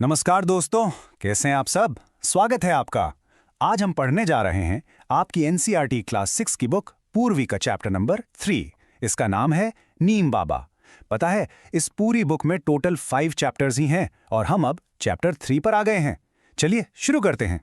नमस्कार दोस्तों, कैसे हैं आप सब। स्वागत है आपका। आज हम पढ़ने जा रहे हैं आपकी एनसीईआरटी क्लास 6 की बुक पूर्वी का चैप्टर नंबर 3। इसका नाम है नीम बाबा। पता है, इस पूरी बुक में टोटल 5 चैप्टर्स ही हैं और हम अब चैप्टर 3 पर आ गए हैं। चलिए शुरू करते हैं।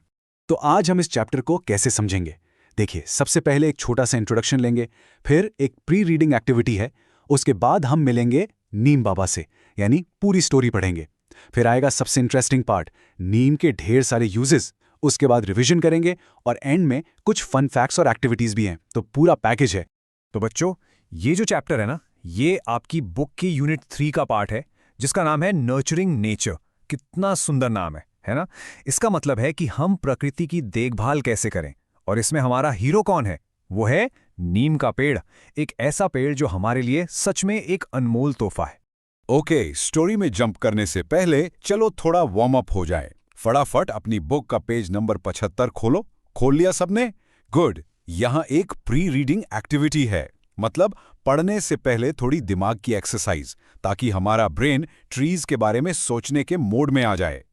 तो आज हम इस चैप्टर को कैसे समझेंगे? देखिए, सबसे पहले एक छोटा सा इंट्रोडक्शन लेंगे, फिर एक प्री रीडिंग एक्टिविटी है, उसके बाद हम मिलेंगे नीम बाबा से, यानी पूरी स्टोरी पढ़ेंगे। फिर आएगा सबसे इंटरेस्टिंग पार्ट, नीम के ढेर सारे यूजेस। उसके बाद रिवीजन करेंगे और एंड में कुछ फन फैक्ट्स और एक्टिविटीज भी हैं, तो पूरा पैकेज है। तो बच्चों, ये जो चैप्टर है ना, ये आपकी बुक की यूनिट 3 का पार्ट है, जिसका नाम है नर्चरिंग नेचर। कितना सुंदर नाम है ना? इसका मतलब है कि हम प्रकृति की देखभाल कैसे करें। और इसमें हमारा हीरो कौन है? वो है नीम का पेड़। एक ऐसा पेड़ जो हमारे लिए सच में एक अनमोल तोहफा है। ओके, स्टोरी में जंप करने से पहले चलो थोड़ा वार्म अप हो जाए। फटाफट अपनी बुक का पेज नंबर 75 खोलो। खोल लिया सबने? गुड। यहाँ एक प्री रीडिंग एक्टिविटी है, मतलब पढ़ने से पहले थोड़ी दिमाग की एक्सरसाइज, ताकि हमारा ब्रेन ट्रीज के बारे में सोचने के मोड में आ जाए।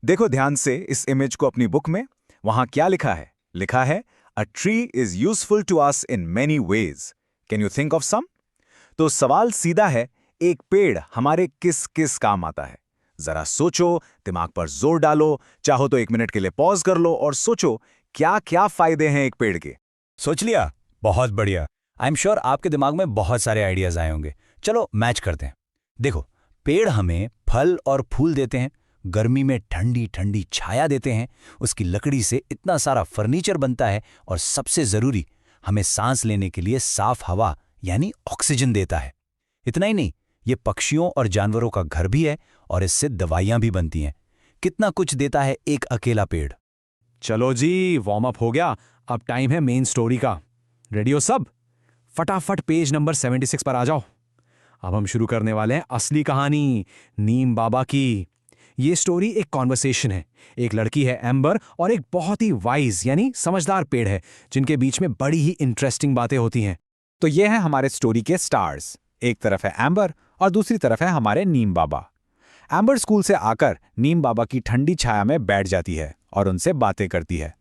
देखो ध्यान से इस इमेज को अपनी बुक में। वहां क्या लिखा है? लिखा है a tree is useful to us in many ways. Can you think of some? तो सवाल सीधा है, एक पेड़ हमारे किस किस काम आता है? जरा सोचो, दिमाग पर जोर डालो, चाहो तो 1 मिनट के लिए पॉज कर लो और सोचो क्या क्या फायदे हैं एक पेड़ के। सोच लिया? बहुत बढ़िया। आई एम श्योर आपके दिमाग में बहुत सारे आइडियाज आए होंगे। चलो मैच करते हैं। देखो, पेड़ हमें फल और फूल देते हैं, गर्मी में ठंडी ठंडी छाया देते हैं, उसकी लकड़ी से इतना सारा फर्नीचर बनता है, और सबसे जरूरी, हमें सांस लेने के लिए साफ हवा यानी ऑक्सीजन देता है। इतना ही नहीं, ये पक्षियों और जानवरों का घर भी है और इससे दवाइयां भी बनती हैं। कितना कुछ देता है एक अकेला पेड़। चलो जी, वार्म अप हो गया। अब टाइम है मेन स्टोरी का। रेडी हो सब? फटाफट पेज नंबर 76 पर आ जाओ। अब हम शुरू करने वाले हैं असली कहानी, नीम बाबा की। ये स्टोरी एक कॉन्वर्सेशन है। एक लड़की है एम्बर और एक बहुत ही वाइज यानी समझदार पेड़ है, जिनके बीच में बड़ी ही इंटरेस्टिंग बातें होती हैं। तो ये है हमारे स्टोरी के स्टार्स। एक तरफ है एम्बर और दूसरी तरफ है हमारे नीम बाबा। एम्बर स्कूल से आकर नीम बाबा की ठंडी छाया में बैठ जाती है और उनसे बातें करती है।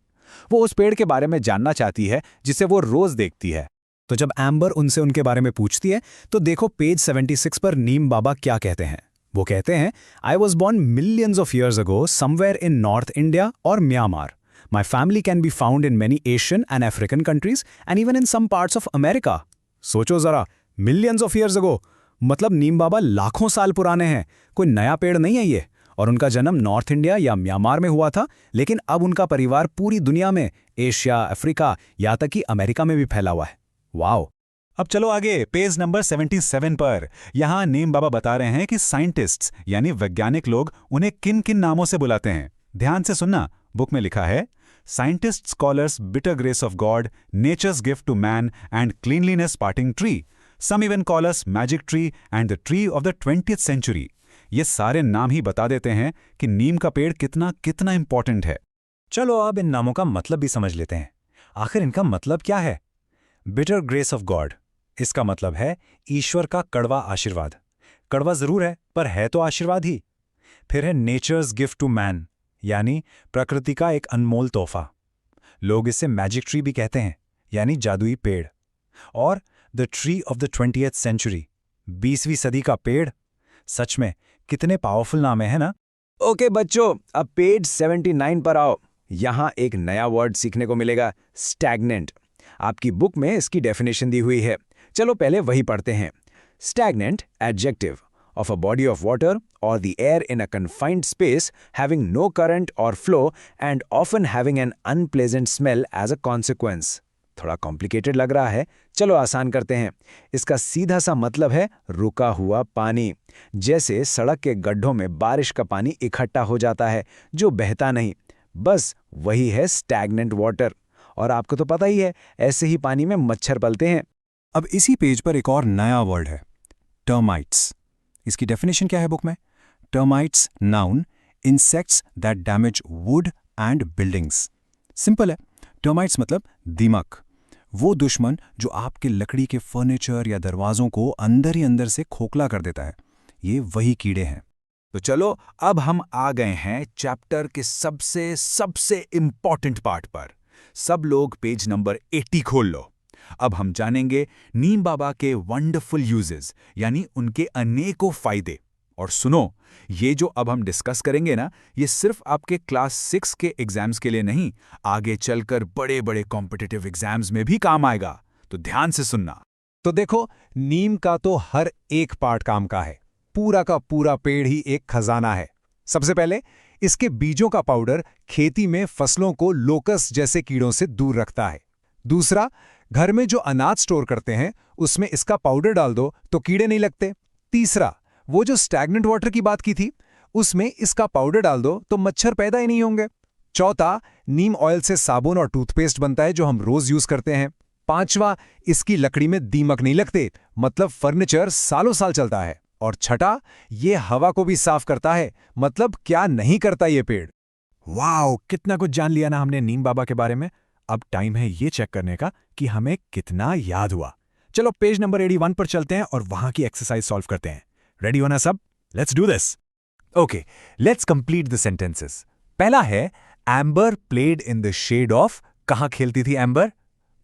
वो उस पेड़ के बारे में जानना चाहती है जिसे वो रोज देखती है। तो जब एम्बर उनसे उनके बारे में पूछती है, तो देखो पेज 76 पर नीम बाबा क्या कहते हैं। वो कहते हैं, I was born millions of years ago somewhere in north India और Myanmar. My family can be found in many Asian and African countries and even in some parts of America. सोचो जरा, मिलियंस ऑफ ईयर्स अगो, मतलब नीम बाबा लाखों साल पुराने हैं। कोई नया पेड़ नहीं है ये। और उनका जन्म नॉर्थ इंडिया या म्यांमार में हुआ था, लेकिन अब उनका परिवार पूरी दुनिया में, एशिया, अफ्रीका, यहाँ तक कि अमेरिका में भी फैला हुआ है। वाओ। अब चलो आगे पेज नंबर 77 पर। यहाँ नीम बाबा बता रहे हैं कि साइंटिस्ट्स यानी वैज्ञानिक लोग उन्हें किन किन नामों से बुलाते हैं। ध्यान से सुनना, बुक में लिखा है, scientists call us bitter grace of God, nature's gift to man and cleanliness parting tree. Some even call us magic tree and the tree of the 20th century। ये सारे नाम ही बता देते हैं कि नीम का पेड़ कितना कितना इंपॉर्टेंट है। चलो अब इन नामों का मतलब भी समझ लेते हैं। आखिर इनका मतलब क्या है? बिटर ग्रेस ऑफ गॉड, इसका मतलब है ईश्वर का कड़वा आशीर्वाद। कड़वा जरूर है, पर है तो आशीर्वाद ही। फिर है नेचर्स गिफ्ट टू मैन, यानी प्रकृति का एक अनमोल तोहफा। लोग इसे मैजिक ट्री भी कहते हैं, यानी जादुई पेड़। और the tree of the 20th century, 20वीं सदी का पेड़। सच में कितने पावरफुल नाम है ना? ओके बच्चों, अब पेज 79 पर आओ। यहां एक नया वर्ड सीखने को मिलेगा, स्टैग्नेंट। आपकी बुक में इसकी डेफिनेशन दी हुई है। चलो पहले वही पढ़ते हैं। Stagnant, adjective of a body of water or the air in a confined space having no current or flow and often having an unpleasant smell as a consequence। थोड़ा कॉम्प्लिकेटेड लग रहा है, चलो आसान करते हैं। इसका सीधा सा मतलब है रुका हुआ पानी। जैसे सड़क के गड्ढों में बारिश का पानी इकट्ठा हो जाता है जो बहता नहीं, बस वही है स्टैग्नेंट वाटर। और आपको तो पता ही है, ऐसे ही पानी में मच्छर पलते हैं। अब इसी पेज पर एक और नया वर्ड है, टर्माइट्स। इसकी डेफिनेशन क्या है बुक में? Termites, noun, insects that damage would and buildings. Simple है, टर्माइट्स मतलब दीमक, वो दुश्मन जो आपके लकड़ी के फर्नीचर या दरवाजों को अंदर ही अंदर से खोखला कर देता है। ये वही कीड़े हैं। तो चलो अब हम आ गए हैं चैप्टर के सबसे सबसे इंपॉर्टेंट पार्ट पर। सब लोग पेज नंबर 80 खोल लो। अब हम जानेंगे नीम बाबा के वंडरफुल यूजेस, यानी उनके अनेकों फायदे। और सुनो, ये जो अब हम डिस्कस करेंगे ना, ये सिर्फ आपके क्लास 6 के एग्जाम्स के लिए नहीं, आगे चलकर बड़े बड़े कॉम्पिटिटिव एग्जाम्स में भी काम आएगा। तो ध्यान से सुनना। तो देखो, नीम का तो हर एक पार्ट काम का है। पूरा का पूरा पेड़ ही एक खजाना है। सबसे पहले, इसके बीजों का पाउडर खेती में फसलों को लोकस जैसे कीड़ों से दूर रखता है। दूसरा, घर में जो अनाज स्टोर करते हैं उसमें इसका पाउडर डाल दो तो कीड़े नहीं लगते। तीसरा, वो जो स्टैग्नेंट वाटर की बात की थी, उसमें इसका पाउडर डाल दो तो मच्छर पैदा ही नहीं होंगे। चौथा, नीम ऑयल से साबुन और टूथपेस्ट बनता है जो हम रोज यूज करते हैं। पांचवा, इसकी लकड़ी में दीमक नहीं लगते, मतलब फर्नीचर सालों साल चलता है। और छठा, ये हवा को भी साफ करता है, मतलब क्या नहीं करता ये पेड़। वाओ, कितना कुछ जान लिया ना हमने नीम बाबा के बारे में। अब टाइम है ये चेक करने का कि हमें कितना याद हुआ। चलो पेज नंबर 81 पर चलते हैं और वहां की एक्सरसाइज सॉल्व करते हैं। रेडी हो ना सब? Let's do this. Okay, let's complete the sentences. पहला है, Amber played in the shade of. कहां खेलती थी एम्बर?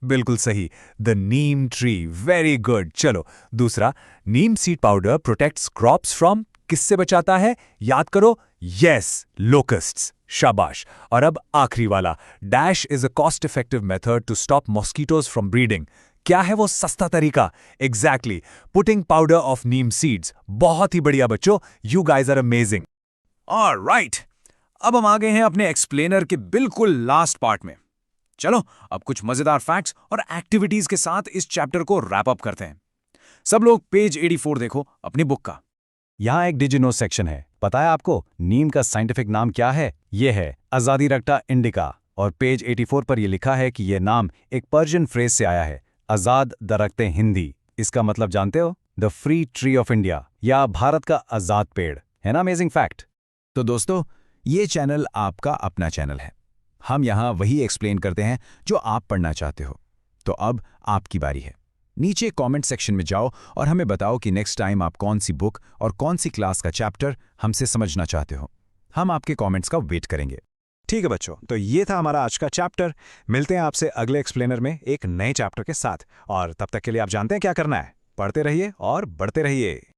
बिल्कुल सही, the neem tree. Very good. चलो दूसरा, neem seed powder protects crops from. किससे बचाता है? याद करो, यस, लोकस्ट्स। शाबाश। और अब आखिरी वाला, dash is a cost effective method to stop mosquitoes from breeding. क्या है वो सस्ता तरीका? Exactly, putting powder of neem seeds. बहुत ही बढ़िया बच्चों, you guys are amazing. Alright, अब हम आ गए हैं अपने एक्सप्लेनर के बिल्कुल लास्ट पार्ट में। चलो अब कुछ मजेदार फैक्ट्स और एक्टिविटीज के साथ इस चैप्टर को रैप अप करते हैं। सब लोग पेज 84 देखो अपनी बुक का। यहाँ एक डिजिनो सेक्शन है। पता है आपको नीम का साइंटिफिक नाम क्या है? ये है अजादिरक्टा इंडिका। और पेज 84 पर यह लिखा है कि यह नाम एक पर्शियन फ्रेज से आया है, आजाद दरख्ते हिंदी। इसका मतलब जानते हो? The free tree of India, या भारत का आजाद पेड़। है ना अमेजिंग फैक्ट? तो दोस्तों, ये चैनल आपका अपना चैनल है। हम यहाँ वही एक्सप्लेन करते हैं जो आप पढ़ना चाहते हो। तो अब आपकी बारी है। नीचे कमेंट सेक्शन में जाओ और हमें बताओ कि नेक्स्ट टाइम आप कौन सी बुक और कौन सी क्लास का चैप्टर हमसे समझना चाहते हो। हम आपके कमेंट्स का वेट करेंगे। ठीक है बच्चों, तो ये था हमारा आज का चैप्टर। मिलते हैं आपसे अगले एक्सप्लेनर में एक नए चैप्टर के साथ। और तब तक के लिए आप जानते हैं क्या करना है। पढ़ते रहिए और बढ़ते रहिए।